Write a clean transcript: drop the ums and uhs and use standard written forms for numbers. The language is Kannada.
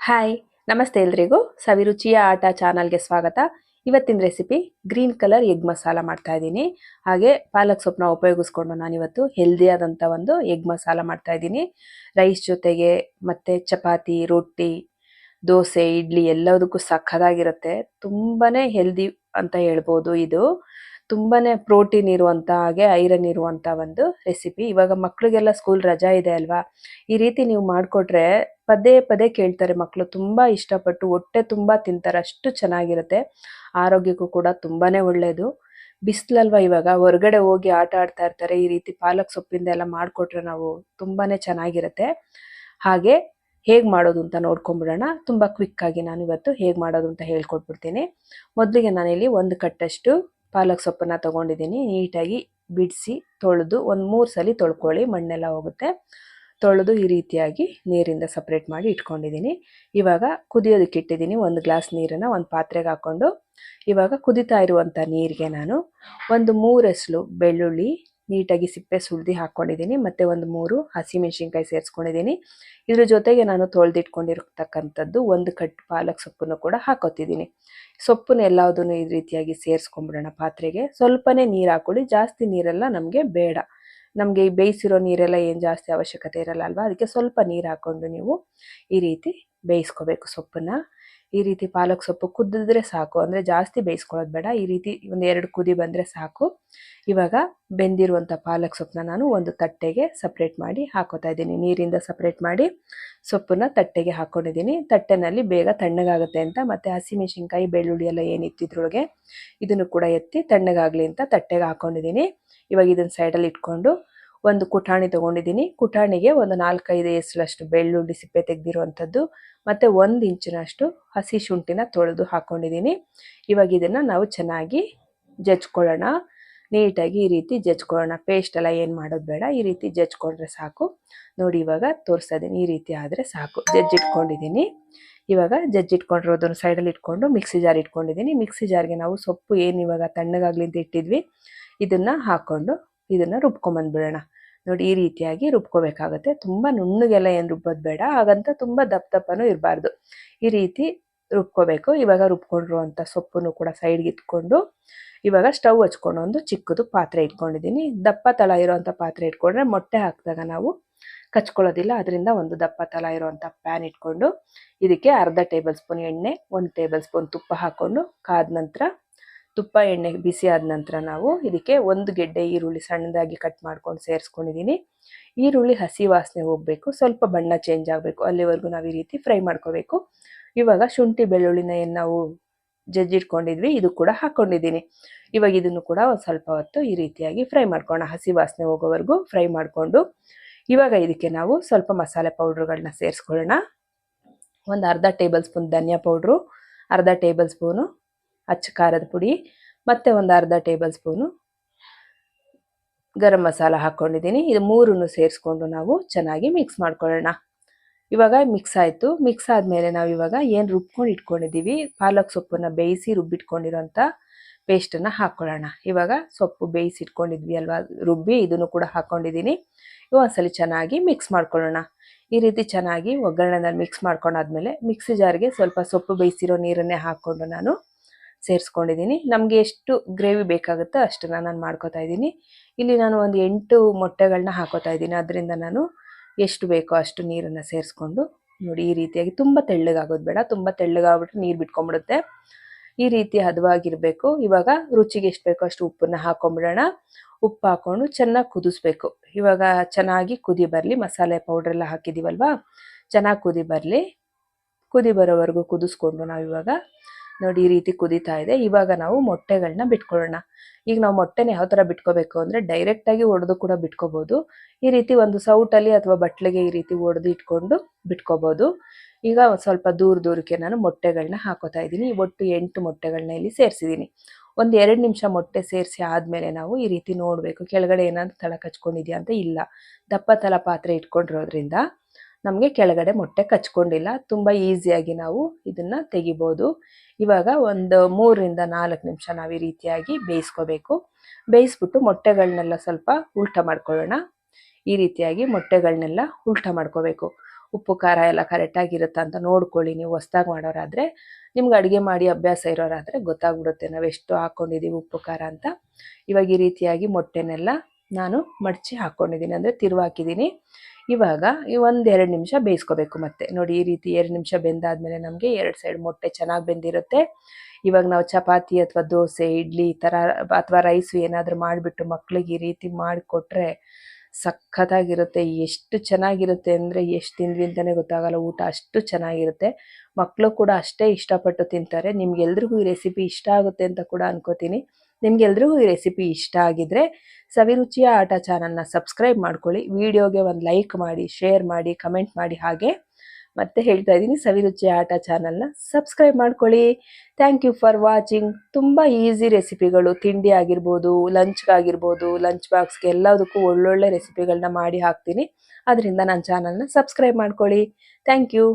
ಹಾಯ್, ನಮಸ್ತೆ ಎಲ್ರಿಗೂ. ಸವಿರುಚಿಯ ಆಟ ಚಾನಲ್ಗೆ ಸ್ವಾಗತ. ಇವತ್ತಿನ recipe green colour egg masala ಮಾಡ್ತಾ ಇದ್ದೀನಿ. ಹಾಗೆ ಪಾಲಕ್ ಸೊಪ್ಪನ್ನ ಉಪಯೋಗಿಸ್ಕೊಂಡು ನಾನಿವತ್ತು ಹೆಲ್ದಿಯಾದಂಥ ಒಂದು ಎಗ್ ಮಸಾಲ ಮಾಡ್ತಾ ಇದ್ದೀನಿ. ರೈಸ್ ಜೊತೆಗೆ ಮತ್ತೆ ಚಪಾತಿ, ರೊಟ್ಟಿ, ದೋಸೆ, ಇಡ್ಲಿ ಎಲ್ಲದಕ್ಕೂ ಸಖತ್ತಾಗಿರುತ್ತೆ. ತುಂಬಾನೇ ಹೆಲ್ದಿ ಅಂತ ಹೇಳ್ಬೋದು. ಇದು ತುಂಬಾನೇ ಪ್ರೋಟೀನ್ ಇರುವಂತ ಹಾಗೆ ಐರನ್ ಇರುವಂತ ಒಂದು ರೆಸಿಪಿ. ಇವಾಗ ಮಕ್ಳಿಗೆಲ್ಲ ಸ್ಕೂಲ್ ರಜಾ ಇದೆ ಅಲ್ವಾ, ಈ ರೀತಿ ನೀವು ಮಾಡ್ಕೊಟ್ರೆ ಪದೇ ಪದೇ ಕೇಳ್ತಾರೆ ಮಕ್ಕಳು. ತುಂಬಾ ಇಷ್ಟಪಟ್ಟು ಹೊಟ್ಟೆ ತುಂಬಾ ತಿಂತಾರೆ, ಅಷ್ಟು ಚೆನ್ನಾಗಿರುತ್ತೆ. ಆರೋಗ್ಯಕ್ಕೂ ಕೂಡ ತುಂಬಾನೇ ಒಳ್ಳೇದು. ಬಿಸಿಲಲ್ವಾ ಇವಾಗ, ಹೊರಗಡೆ ಹೋಗಿ ಆಟ ಆಡ್ತಾ ಇರ್ತಾರೆ. ಈ ರೀತಿ ಪಾಲಕ್ ಸೊಪ್ಪಿಂದ ಎಲ್ಲ ಮಾಡ್ಕೊಟ್ರೆ ನಾವು ತುಂಬಾನೇ ಚೆನ್ನಾಗಿರುತ್ತೆ. ಹಾಗೆ ಹೇಗ್ ಮಾಡೋದು ಅಂತ ನೋಡ್ಕೊಂಡ್ಬಿಡೋಣ. ತುಂಬಾ ಕ್ವಿಕ್ ಆಗಿ ನಾನು ಇವತ್ತು ಹೇಗ್ ಮಾಡೋದು ಅಂತ ಹೇಳ್ಕೊಟ್ಬಿಡ್ತೀನಿ. ಮೊದಲಿಗೆ ನಾನಿಲ್ಲಿ ಒಂದು ಕಟ್ಟಷ್ಟು ಪಾಲಕ್ ಸೊಪ್ಪನ್ನ ತಗೊಂಡಿದ್ದೀನಿ. ನೀಟಾಗಿ ಬಿಡಿಸಿ ತೊಳೆದು ಒಂದು 3 ಸಲ ತೊಳ್ಕೊಳ್ಳಿ, ಮಣ್ಣೆಲ್ಲ ಹೋಗುತ್ತೆ. ತೊಳೆದು ಈ ರೀತಿಯಾಗಿ ನೀರಿಂದ ಸಪ್ರೇಟ್ ಮಾಡಿ ಇಟ್ಕೊಂಡಿದ್ದೀನಿ. ಇವಾಗ ಕುದಿಯೋದಕ್ಕೆ ಇಟ್ಟಿದ್ದೀನಿ. 1 ಗ್ಲಾಸ್ ನೀರನ್ನು ಒಂದು ಪಾತ್ರೆಗೆ ಹಾಕೊಂಡು, ಇವಾಗ ಕುದಿತಾ ಇರುವಂಥ ನೀರಿಗೆ ನಾನು ಒಂದು 3 ಎಸಳು ಬೆಳ್ಳುಳ್ಳಿ ನೀಟಾಗಿ ಸಿಪ್ಪೆ ಸುಳ್ದು ಹಾಕ್ಕೊಂಡಿದ್ದೀನಿ. ಮತ್ತು ಒಂದು 3 ಹಸಿಮೆಣಸಿನ್ಕಾಯಿ ಸೇರಿಸ್ಕೊಂಡಿದ್ದೀನಿ. ಇದ್ರ ಜೊತೆಗೆ ನಾನು ತೊಳೆದಿಟ್ಕೊಂಡಿರ್ತಕ್ಕಂಥದ್ದು 1 ಕಟ್ ಪಾಲಕ್ ಸೊಪ್ಪನ್ನು ಕೂಡ ಹಾಕೋತಿದ್ದೀನಿ. ಸೊಪ್ಪನ್ನು ಎಲ್ಲದನ್ನು ಈ ರೀತಿಯಾಗಿ ಸೇರಿಸ್ಕೊಂಡ್ಬಿಡೋಣ ಪಾತ್ರೆಗೆ. ಸ್ವಲ್ಪನೇ ನೀರು ಹಾಕೊಳ್ಳಿ, ಜಾಸ್ತಿ ನೀರೆಲ್ಲ ನಮಗೆ ಬೇಡ. ನಮಗೆ ಈ ಬೇಯಿಸಿರೋ ನೀರೆಲ್ಲ ಏನು ಜಾಸ್ತಿ ಅವಶ್ಯಕತೆ ಇರಲ್ಲ ಅಲ್ವಾ, ಅದಕ್ಕೆ ಸ್ವಲ್ಪ ನೀರು ಹಾಕ್ಕೊಂಡು ನೀವು ಈ ರೀತಿ ಬೇಯಿಸ್ಕೋಬೇಕು ಸೊಪ್ಪನ್ನು. ಈ ರೀತಿ ಪಾಲಕ್ ಸೊಪ್ಪು ಕುದಿದ್ರೆ ಸಾಕು, ಅಂದರೆ ಜಾಸ್ತಿ ಬೇಯಿಸ್ಕೊಳ್ಳೋದು ಬೇಡ. ಈ ರೀತಿ ಒಂದು 2 ಕುದಿ ಬಂದರೆ ಸಾಕು. ಇವಾಗ ಬೆಂದಿರುವಂಥ ಪಾಲಕ್ ಸೊಪ್ಪನ್ನ ನಾನು ಒಂದು ತಟ್ಟೆಗೆ ಸಪ್ರೇಟ್ ಮಾಡಿ ಹಾಕೋತಾ ಇದ್ದೀನಿ. ನೀರಿಂದ ಸಪ್ರೇಟ್ ಮಾಡಿ ಸೊಪ್ಪನ್ನ ತಟ್ಟೆಗೆ ಹಾಕ್ಕೊಂಡಿದ್ದೀನಿ. ತಟ್ಟೆನಲ್ಲಿ ಬೇಗ ತಣ್ಣಗಾಗುತ್ತೆ ಅಂತ, ಮತ್ತು ಹಸಿಮೆಣಸಿನ್ಕಾಯಿ, ಬೆಳ್ಳುಳ್ಳಿ ಎಲ್ಲ ಏನಿತ್ತಿದ್ರೊಳಗೆ ಇದನ್ನು ಕೂಡ ಎತ್ತಿ ತಣ್ಣಗಾಗಲಿ ಅಂತ ತಟ್ಟೆಗೆ ಹಾಕ್ಕೊಂಡಿದ್ದೀನಿ. ಇವಾಗ ಇದನ್ನು ಸೈಡಲ್ಲಿ ಇಟ್ಕೊಂಡು ಒಂದು ಕುಟಾಣಿ ತೊಗೊಂಡಿದ್ದೀನಿ. ಕುಟಾಣಿಗೆ ಒಂದು 4-5 ಎಸಳಷ್ಟು ಬೆಳ್ಳುಳ್ಳಿ ಸಿಪ್ಪೆ ತೆಗೆದಿರುವಂಥದ್ದು ಮತ್ತು 1 ಇಂಚಿನಷ್ಟು ಹಸಿ ಶುಂಠಿನ ತೊಳೆದು ಹಾಕ್ಕೊಂಡಿದ್ದೀನಿ. ಇವಾಗ ಇದನ್ನು ನಾವು ಚೆನ್ನಾಗಿ ಜಜ್ಕೊಳ್ಳೋಣ. ನೀಟಾಗಿ ಈ ರೀತಿ ಜಜ್ಕೊಳ್ಳೋಣ. ಪೇಸ್ಟ್ ಎಲ್ಲ ಏನು ಮಾಡೋದು ಬೇಡ, ಈ ರೀತಿ ಜಜ್ಕೊಂಡ್ರೆ ಸಾಕು. ನೋಡಿ ಇವಾಗ ತೋರಿಸ್ತಾ ಇದ್ದೀನಿ, ಈ ರೀತಿ ಆದರೆ ಸಾಕು. ಜಜ್ಜಿಟ್ಕೊಂಡಿದ್ದೀನಿ. ಇವಾಗ ಜಜ್ಜಿಟ್ಕೊಂಡಿರೋದನ್ನು ಸೈಡಲ್ಲಿ ಇಟ್ಕೊಂಡು ಮಿಕ್ಸಿ ಜಾರ್ ಇಟ್ಕೊಂಡಿದ್ದೀನಿ. ಮಿಕ್ಸಿ ಜಾರ್ಗೆ ನಾವು ಸೊಪ್ಪು ಏನು ಇವಾಗ ತಣ್ಣಗಾಗ್ಲಿ ಅಂತ ಇಟ್ಟಿದ್ವಿ ಇದನ್ನು ಹಾಕ್ಕೊಂಡು ಇದನ್ನು ರುಬ್ಕೊಂಬಂದ್ಬಿಡೋಣ. ನೋಡಿ ಈ ರೀತಿಯಾಗಿ ರುಬ್ಕೋಬೇಕಾಗುತ್ತೆ. ತುಂಬ ನುಣ್ಣಗೆಲ್ಲ ಏನು ರುಬ್ಬೋದು ಬೇಡ, ಹಾಗಂತ ತುಂಬ ದಪ್ಪನೂ ಇರಬಾರ್ದು. ಈ ರೀತಿ ರುಬ್ಕೋಬೇಕು. ಇವಾಗ ರುಬ್ಕೊಂಡಿರುವಂಥ ಸೊಪ್ಪನ್ನು ಕೂಡ ಸೈಡ್ಗೆ ಇಟ್ಕೊಂಡು ಇವಾಗ ಸ್ಟವ್ ಹಚ್ಕೊಂಡು ಒಂದು ಚಿಕ್ಕದು ಪಾತ್ರೆ ಇಟ್ಕೊಂಡಿದ್ದೀನಿ. ದಪ್ಪ ತಳ ಇರೋವಂಥ ಪಾತ್ರೆ ಇಟ್ಕೊಂಡ್ರೆ ಮೊಟ್ಟೆ ಹಾಕಿದಾಗ ನಾವು ಕಚ್ಕೊಳ್ಳೋದಿಲ್ಲ. ಅದರಿಂದ ಒಂದು ದಪ್ಪ ತಳ ಇರುವಂಥ ಪ್ಯಾನ್ ಇಟ್ಕೊಂಡು ಇದಕ್ಕೆ ಅರ್ಧ ಟೇಬಲ್ ಸ್ಪೂನ್ ಎಣ್ಣೆ, 1 ಟೇಬಲ್ ಸ್ಪೂನ್ ತುಪ್ಪ ಹಾಕ್ಕೊಂಡು ಕಾದ ನಂತರ, ತುಪ್ಪ ಎಣ್ಣೆ ಬಿಸಿ ಆದ ನಂತರ ನಾವು ಇದಕ್ಕೆ 1 ಗೆಡ್ಡೆ ಈರುಳ್ಳಿ ಸಣ್ಣದಾಗಿ ಕಟ್ ಮಾಡ್ಕೊಂಡು ಸೇರಿಸ್ಕೊಂಡಿದ್ದೀನಿ. ಈರುಳ್ಳಿ ಹಸಿ ವಾಸನೆ ಹೋಗಬೇಕು, ಸ್ವಲ್ಪ ಬಣ್ಣ ಚೇಂಜ್ ಆಗಬೇಕು, ಅಲ್ಲಿವರೆಗೂ ನಾವು ಈ ರೀತಿ ಫ್ರೈ ಮಾಡ್ಕೋಬೇಕು. ಇವಾಗ ಶುಂಠಿ ಬೆಳ್ಳುಳ್ಳಿನ ಏನು ನಾವು ಜಜ್ಜಿಟ್ಕೊಂಡಿದ್ವಿ ಇದು ಕೂಡ ಹಾಕ್ಕೊಂಡಿದ್ದೀನಿ. ಇವಾಗ ಇದನ್ನು ಕೂಡ ಒಂದು ಸ್ವಲ್ಪ ಹೊತ್ತು ಈ ರೀತಿಯಾಗಿ ಫ್ರೈ ಮಾಡ್ಕೊಳ್ಳೋಣ. ಹಸಿ ವಾಸನೆ ಹೋಗೋವರೆಗೂ ಫ್ರೈ ಮಾಡಿಕೊಂಡು ಇವಾಗ ಇದಕ್ಕೆ ನಾವು ಸ್ವಲ್ಪ ಮಸಾಲೆ ಪೌಡ್ರುಗಳನ್ನ ಸೇರಿಸ್ಕೊಳ್ಳೋಣ. ಒಂದು ಅರ್ಧ ಟೇಬಲ್ ಸ್ಪೂನ್ ಧನಿಯಾ ಪೌಡ್ರು, ಅರ್ಧ ಟೇಬಲ್ ಸ್ಪೂನು ಅಚ್ಚ ಖಾರದ ಪುಡಿ, ಮತ್ತು ಒಂದು ಅರ್ಧ ಟೇಬಲ್ ಸ್ಪೂನು ಗರಂ ಮಸಾಲ ಹಾಕ್ಕೊಂಡಿದ್ದೀನಿ. ಇದು 3 ಸೇರಿಸ್ಕೊಂಡು ನಾವು ಚೆನ್ನಾಗಿ ಮಿಕ್ಸ್ ಮಾಡ್ಕೊಳ್ಳೋಣ. ಇವಾಗ ಮಿಕ್ಸ್ ಆಯಿತು. ಮಿಕ್ಸ್ ಆದಮೇಲೆ ನಾವು ಇವಾಗ ಏನು ರುಬ್ಕೊಂಡು ಇಟ್ಕೊಂಡಿದ್ದೀವಿ, ಪಾಲಕ್ ಸೊಪ್ಪನ್ನು ಬೇಯಿಸಿ ರುಬ್ಬಿಟ್ಕೊಂಡಿರೋಂಥ ಪೇಸ್ಟನ್ನು ಹಾಕ್ಕೊಳ್ಳೋಣ. ಇವಾಗ ಸೊಪ್ಪು ಬೇಯಿಸಿ ಇಟ್ಕೊಂಡಿದ್ವಿ ಅಲ್ವಾ ರುಬ್ಬಿ, ಇದನ್ನು ಕೂಡ ಹಾಕ್ಕೊಂಡಿದ್ದೀನಿ. ಇವಾಗ ಒಂದ್ಸಲಿ ಚೆನ್ನಾಗಿ ಮಿಕ್ಸ್ ಮಾಡ್ಕೊಳ್ಳೋಣ. ಈ ರೀತಿ ಚೆನ್ನಾಗಿ ಒಗ್ಗರಣೆನಲ್ಲಿ ಮಿಕ್ಸ್ ಮಾಡ್ಕೊಂಡಾದ್ಮೇಲೆ ಮಿಕ್ಸಿ ಜಾರ್ಗೆ ಸ್ವಲ್ಪ ಸೊಪ್ಪು ಬೇಯಿಸಿರೋ ನೀರನ್ನೇ ಹಾಕ್ಕೊಂಡು ನಾನು ಸೇರಿಸ್ಕೊಂಡಿದ್ದೀನಿ. ನಮಗೆ ಎಷ್ಟು ಗ್ರೇವಿ ಬೇಕಾಗುತ್ತೋ ಅಷ್ಟನ್ನು ನಾನು ಮಾಡ್ಕೋತಾ ಇದ್ದೀನಿ. ಇಲ್ಲಿ ನಾನು ಒಂದು 8 ಮೊಟ್ಟೆಗಳನ್ನ ಹಾಕೋತಾ ಇದ್ದೀನಿ. ಅದರಿಂದ ನಾನು ಎಷ್ಟು ಬೇಕೋ ಅಷ್ಟು ನೀರನ್ನು ಸೇರಿಸ್ಕೊಂಡು ನೋಡಿ ಈ ರೀತಿಯಾಗಿ, ತುಂಬ ತೆಳ್ಳಗಾಗೋದು ಬೇಡ, ತುಂಬ ತೆಳ್ಳಗಾಗ್ಬಿಟ್ರೆ ನೀರು ಬಿಟ್ಕೊಂಡ್ಬಿಡುತ್ತೆ. ಈ ರೀತಿ ಹದವಾಗಿರಬೇಕು. ಇವಾಗ ರುಚಿಗೆ ಎಷ್ಟು ಬೇಕೋ ಅಷ್ಟು ಉಪ್ಪನ್ನು ಹಾಕೊಂಡ್ಬಿಡೋಣ. ಉಪ್ಪು ಹಾಕ್ಕೊಂಡು ಚೆನ್ನಾಗಿ ಕುದಿಸ್ಬೇಕು. ಇವಾಗ ಚೆನ್ನಾಗಿ ಕುದಿ ಬರಲಿ, ಮಸಾಲೆ ಪೌಡ್ರೆಲ್ಲ ಹಾಕಿದ್ದೀವಲ್ವಾ, ಚೆನ್ನಾಗಿ ಕುದಿ ಬರಲಿ. ಕುದಿ ಬರೋವರೆಗೂ ಕುದಿಸ್ಕೊಂಡು ನಾವು ಇವಾಗ ನೋಡಿ ಈ ರೀತಿ ಕುದೀತಾ ಇದೆ. ಇವಾಗ ನಾವು ಮೊಟ್ಟೆಗಳನ್ನ ಬಿಟ್ಕೊಳ್ಳೋಣ. ಈಗ ನಾವು ಮೊಟ್ಟೆನ ಯಾವ ಥರ ಬಿಟ್ಕೋಬೇಕು ಅಂದರೆ ಡೈರೆಕ್ಟಾಗಿ ಒಡೆದು ಕೂಡ ಬಿಟ್ಕೋಬೋದು. ಈ ರೀತಿ ಒಂದು ಸೌಟಲ್ಲಿ ಅಥವಾ ಬಟ್ಲಿಗೆ ಈ ರೀತಿ ಒಡೆದು ಇಟ್ಕೊಂಡು ಬಿಟ್ಕೋಬೋದು. ಈಗ ಒಂದು ಸ್ವಲ್ಪ ದೂರಕ್ಕೆ ನಾನು ಮೊಟ್ಟೆಗಳನ್ನ ಹಾಕೋತಾ ಇದ್ದೀನಿ. ಒಟ್ಟು 8 ಮೊಟ್ಟೆಗಳನ್ನ ಇಲ್ಲಿ ಸೇರಿಸಿದ್ದೀನಿ. ಒಂದು 2 ನಿಮಿಷ ಮೊಟ್ಟೆ ಸೇರಿಸಿ ಆದಮೇಲೆ ನಾವು ಈ ರೀತಿ ನೋಡಬೇಕು ಕೆಳಗಡೆ ಏನಾದರೂ ತಳ ಕಚ್ಕೊಂಡಿದೆಯಾ ಅಂತ. ಇಲ್ಲ, ದಪ್ಪ ತಳ ಪಾತ್ರೆ ಇಟ್ಕೊಂಡಿರೋದ್ರಿಂದ ನಮಗೆ ಕೆಳಗಡೆ ಮೊಟ್ಟೆ ಕಚ್ಕೊಂಡಿಲ್ಲ. ತುಂಬ ಈಸಿಯಾಗಿ ನಾವು ಇದನ್ನು ತೆಗಿಬೋದು. ಇವಾಗ ಒಂದು 3-4 ನಿಮಿಷ ನಾವು ಈ ರೀತಿಯಾಗಿ ಬೇಯಿಸ್ಕೋಬೇಕು. ಬೇಯಿಸ್ಬಿಟ್ಟು ಮೊಟ್ಟೆಗಳನ್ನೆಲ್ಲ ಸ್ವಲ್ಪ ಉಲ್ಟ ಮಾಡ್ಕೊಳ್ಳೋಣ. ಈ ರೀತಿಯಾಗಿ ಮೊಟ್ಟೆಗಳನ್ನೆಲ್ಲ ಉಲ್ಟ ಮಾಡ್ಕೋಬೇಕು. ಉಪ್ಪು ಖಾರ ಎಲ್ಲ ಕರೆಕ್ಟಾಗಿರುತ್ತಾ ಅಂತ ನೋಡ್ಕೊಳ್ಳಿ. ನೀವು ಹೊಸ್ದಾಗಿ ಮಾಡೋರಾದರೆ, ನಿಮ್ಗೆ ಅಡುಗೆ ಮಾಡಿ ಅಭ್ಯಾಸ ಇರೋರಾದರೆ ಗೊತ್ತಾಗ್ಬಿಡುತ್ತೆ ನಾವು ಎಷ್ಟು ಹಾಕ್ಕೊಂಡಿದ್ದೀವಿ ಉಪ್ಪು ಖಾರ ಅಂತ. ಇವಾಗ ಈ ರೀತಿಯಾಗಿ ಮೊಟ್ಟೆನೆಲ್ಲ ನಾನು ಮಡಚಿ ಹಾಕ್ಕೊಂಡಿದ್ದೀನಿ, ಅಂದರೆ ತಿರುವು ಹಾಕಿದ್ದೀನಿ. ಇವಾಗ ಈ 1-2 ನಿಮಿಷ ಬೇಯಿಸ್ಕೋಬೇಕು. ಮತ್ತೆ ನೋಡಿ, ಈ ರೀತಿ 2 ನಿಮಿಷ ಬೆಂದಾದ್ಮೇಲೆ ನಮಗೆ 2 ಸೈಡ್ ಮೊಟ್ಟೆ ಚೆನ್ನಾಗಿ ಬೆಂದಿರುತ್ತೆ. ಇವಾಗ ನಾವು ಚಪಾತಿ ಅಥವಾ ದೋಸೆ, ಇಡ್ಲಿ ಈ ಥರ ಅಥವಾ ರೈಸು ಏನಾದರೂ ಮಾಡಿಬಿಟ್ಟು ಮಕ್ಳಿಗೆ ಈ ರೀತಿ ಮಾಡಿಕೊಟ್ರೆ ಸಖತ್ತಾಗಿರುತ್ತೆ. ಎಷ್ಟು ಚೆನ್ನಾಗಿರುತ್ತೆ ಅಂದರೆ ಎಷ್ಟು ತಿಂದ್ವಿ ಅಂತಲೇ ಗೊತ್ತಾಗಲ್ಲ. ಊಟ ಅಷ್ಟು ಚೆನ್ನಾಗಿರುತ್ತೆ. ಮಕ್ಕಳು ಕೂಡ ಅಷ್ಟೇ ಇಷ್ಟಪಟ್ಟು ತಿಂತಾರೆ. ನಿಮ್ಗೆಲ್ರಿಗೂ ಈ ರೆಸಿಪಿ ಇಷ್ಟ ಆಗುತ್ತೆ ಅಂತ ಕೂಡ ಅನ್ಕೋತೀನಿ. ನಿಮ್ಗೆಲ್ರಿಗೂ ಈ ರೆಸಿಪಿ ಇಷ್ಟ ಆಗಿದ್ರೆ ಸವಿರುಚಿಯ ಆಟ ಚಾನಲ್ನ ಸಬ್ಸ್ಕ್ರೈಬ್ ಮಾಡ್ಕೊಳ್ಳಿ. ವಿಡಿಯೋಗೆ ಒಂದು ಲೈಕ್ ಮಾಡಿ, ಶೇರ್ ಮಾಡಿ, ಕಮೆಂಟ್ ಮಾಡಿ. ಹಾಗೆ ಮತ್ತೆ ಹೇಳ್ತಾ ಇದ್ದೀನಿ, ಸವಿರುಚಿಯ ಆಟ ಚಾನಲ್ನ ಸಬ್ಸ್ಕ್ರೈಬ್ ಮಾಡ್ಕೊಳ್ಳಿ. Thank you for watching. ತುಂಬ ಈಸಿ ರೆಸಿಪಿಗಳು, ತಿಂಡಿ ಆಗಿರ್ಬೋದು, ಲಂಚ್ಗಾಗಿರ್ಬೋದು, ಲಂಚ್ ಬಾಕ್ಸ್ಗೆ ಎಲ್ಲದಕ್ಕೂ ಒಳ್ಳೊಳ್ಳೆ ರೆಸಿಪಿಗಳನ್ನ ಮಾಡಿ ಹಾಕ್ತೀನಿ. ಅದರಿಂದ ನನ್ನ ಚಾನಲ್ನ ಸಬ್ಸ್ಕ್ರೈಬ್ ಮಾಡ್ಕೊಳ್ಳಿ. Thank you.